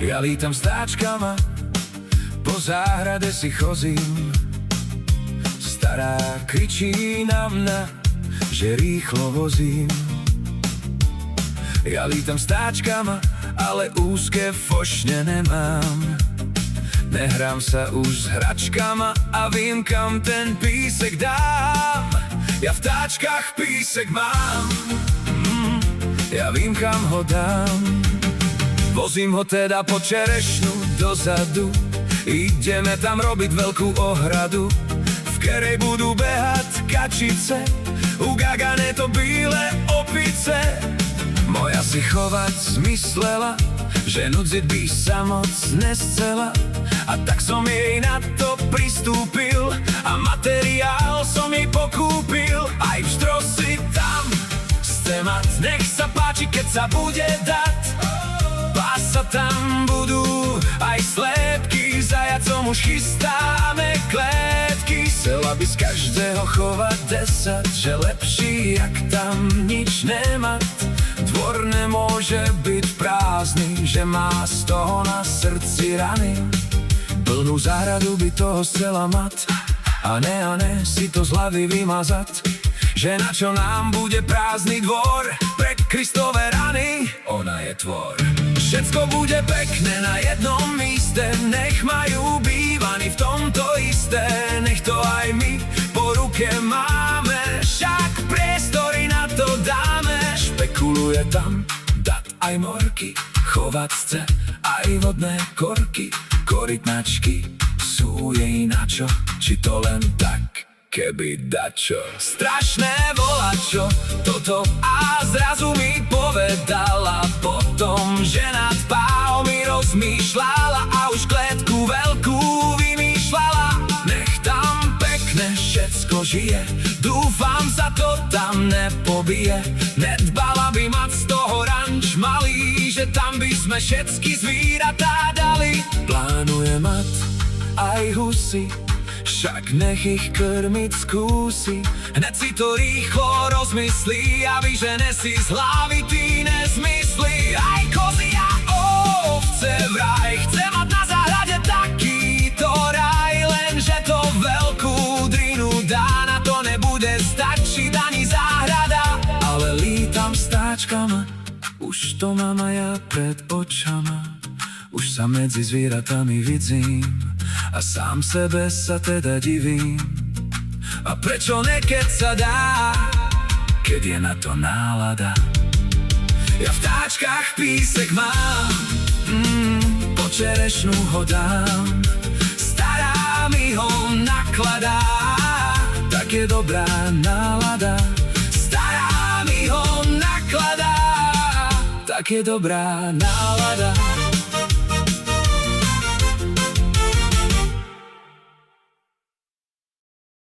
Ja lítam vtáčkama, po záhrade si chozím. Stará kričí na mňa, že rýchlo vozím. Ja lítam vtáčkama, ale úzke fošne nemám. Nehrám sa už s hračkama a vím, kam ten písek dám. Ja v táčkach písek mám, ja vím, kam ho dám. Vozím ho teda po čerešnu dozadu, ideme tam robiť veľkú ohradu, v ktorej budú behať kačice, ugagané to bíle opice. Moja si chovať zmyslela, že nudziť by sa moc nescela, a tak som jej na to pristúpil a materiál som jej pokúpil. Aj v štrosi tam chce mať, nech sa páči, keď sa bude dať. Pásať tam budú aj slépky, zajacom už chystáme klétky. Chcela by z každého chovať 10, že lepší, jak tam nič nemať. Dvor nemôže byť prázdny, že má z toho na srdci rany. Plnú záhradu by toho chcela mať, a ne si to z hlavy vymazať. Že na čo nám bude prázdny dvor pre Kristove rany? Ona je tvor. Všetko bude pekné na jednom míste, nech majú bývaní v tomto isté. Nech to aj my po ruke máme, však priestory na to dáme. Špekuluje tam dat aj morky, chovať chce aj vodné korky. Korytnačky sú jej načo, či to len tak, keby dačo. Strašné volačo toto, a zrazu mi povedala potom, že nad pávmi rozmýšľala a už kletku veľkú vymýšľala. Nech tam pekne všetko žije, dúfam sa to tam nepobije. Nedbala by mať z toho ranč malý, že tam by sme všetky zvieratá dali. Plánuje mať aj husy, však nech ich krmiť skúsi. Hned si to rýchlo rozmyslí a vyžene si z hlavy tí nezmysly. Aj kozy a ovce vraj chce mať na záhrade takýto raj, lenže to veľkú drinu dá, na to nebude stačiť ani záhrada. Ale lítam vtáčkama, už to mám aj ja pred očama. Už sa medzi zvieratami vidzím a sám sebe sa teda divím. A prečo ne, keď sa dá, keď je na to nálada? Ja v táčkach písek mám, po čerešnu ho dám. Stará mi ho nakladá, tak je dobrá nálada. Stará mi ho nakladá, tak je dobrá nálada.